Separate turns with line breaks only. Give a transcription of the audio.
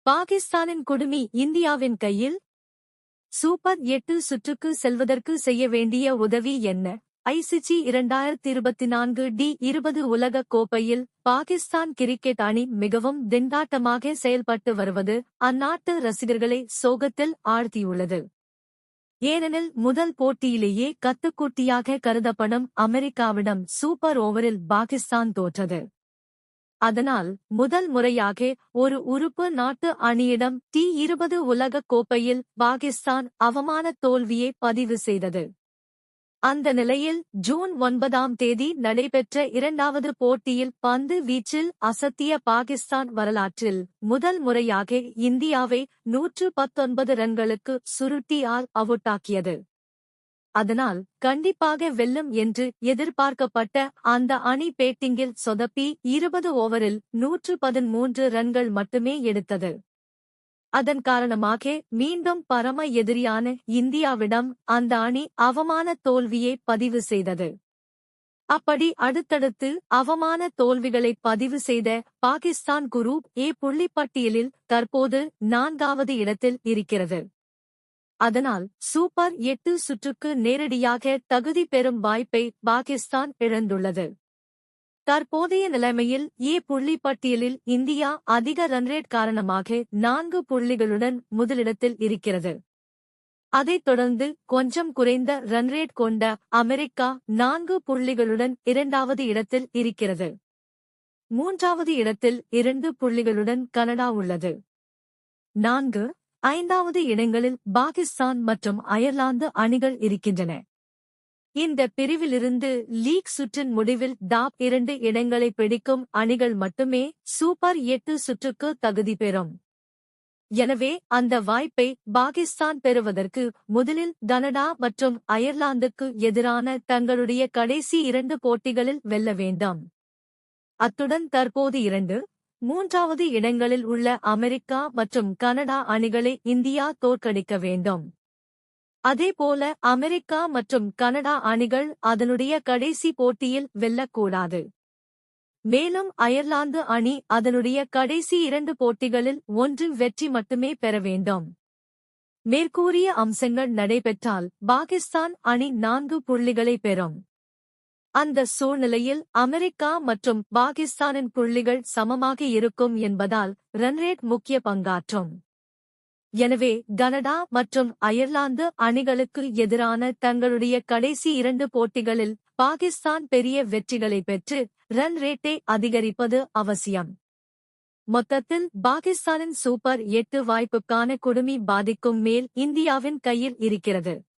பாகிஸ்தானின் குடுமி இந்தியாவின் கையில். சூப்பர் 8 சுற்றுக்கு செல்வதற்கு செய்ய வேண்டிய உதவி என்ன? ஐசிசி 2024 டி20 உலகக் கோப்பையில் பாகிஸ்தான் கிரிக்கெட் அணி மிகவும் திண்டாட்டமாக செயல்பட்டு வருவது அந்நாட்டு ரசிகர்களை சோகத்தில் ஆழ்த்தியுள்ளது. ஏனெனில் முதல் போட்டியிலேயே கத்துக்குட்டியாக கருதப்படும் அமெரிக்காவிடம் சூப்பர் ஓவரில் பாகிஸ்தான் தோற்றது. அதனால் முதல் முறையாக ஒரு உறுப்பு நாட்டு அணியிடம் டி20 உலகக் கோப்பையில் பாகிஸ்தான் அவமான தோல்வியை பதிவு செய்தது. அந்த நிலையில் ஜூன் 9ஆம் தேதி நடைபெற்ற இரண்டாவது போட்டியில் பந்து வீச்சில் அசத்திய பாகிஸ்தான் வரலாற்றில் முதல் முறையாக இந்தியாவை 119 ரன்களுக்கு சுருட்டி ஆல் அவுட்டாக்கியது. அதனால் கண்டிப்பாக வெல்லும் என்று எதிர்பார்க்கப்பட்ட அந்த அணி பேட்டிங்கில் சொதப்பி 20 ஓவரில் 113 ரன்கள் மட்டுமே எடுத்தது. அதன் காரணமாக மீண்டும் பரம எதிரியான இந்தியாவிடம் அந்த அணி அவமான தோல்வியை பதிவு செய்தது. அப்படி அடுத்தடுத்து அவமான தோல்விகளை பதிவு செய்த பாகிஸ்தான் குரூப் ஏ புள்ளிப்பட்டியலில் தற்போது 4வது இடத்தில் இருக்கிறது. அதனால் சூப்பர் 8 சுற்றுக்கு நேரடியாக தகுதி பெறும் வாய்ப்பை பாகிஸ்தான் இழந்துள்ளது. தற்போதைய நிலைமையில் ஏ புள்ளிப்பட்டியலில் இந்தியா அதிக ரன்ரேட் காரணமாக 4 புள்ளிகளுடன் முதலிடத்தில் இருக்கிறது. அதைத் தொடர்ந்து கொஞ்சம் குறைந்த ரன்ரேட் கொண்ட அமெரிக்கா 4 புள்ளிகளுடன் 2வது இடத்தில் இருக்கிறது. 3வது இடத்தில் 2 புள்ளிகளுடன் கனடா உள்ளது. 4, 5வது இடங்களில் பாகிஸ்தான் மற்றும் அயர்லாந்து அணிகள் இருக்கின்றன. இந்த பிரிவிலிருந்து லீக் சுற்றின் முடிவில் டாப் 2 இடங்களை பிடிக்கும் அணிகள் மட்டுமே சூப்பர் 8 சுற்றுக்கு தகுதி பெறும். எனவே அந்த வாய்ப்பை பாகிஸ்தான் பெறுவதற்கு முதலில் கனடா மற்றும் அயர்லாந்துக்கு எதிரான தங்களுடைய கடைசி 2 போட்டிகளில் வெல்ல வேண்டும். அத்துடன் தற்போது 2, 3வது இடங்களில் உள்ள அமெரிக்கா மற்றும் கனடா அணிகளை இந்தியா தோற்கடிக்க வேண்டும். அதேபோல அமெரிக்கா மற்றும் கனடா அணிகள் அதனுடைய கடைசி போட்டியில் வெல்லக்கூடாது. மேலும் அயர்லாந்து அணி அதனுடைய கடைசி 2 போட்டிகளில் 1 வெற்றி மட்டுமே பெற வேண்டும். மேற்கூறிய அம்சங்கள் நடைபெற்றால் பாகிஸ்தான் அணி 4 புள்ளிகளை பெறும். அந்த சூழ்நிலையில் அமெரிக்கா மற்றும் பாகிஸ்தானின் புள்ளிகள் சமமாக இருக்கும் என்பதால் ரன்ரேட் முக்கிய பங்காற்றும். எனவே கனடா மற்றும் அயர்லாந்து அணிகளுக்கு எதிரான தங்களுடைய கடைசி 2 போட்டிகளில் பாகிஸ்தான் பெரிய வெற்றிகளை பெற்று ரன் ரேட்டை அதிகரிப்பது அவசியம். மொத்தத்தில் பாகிஸ்தானின் சூப்பர் 8 வாய்ப்புக்கான குடுமி பாதிக்கும் மேல் இந்தியாவின் கையில் இருக்கிறது.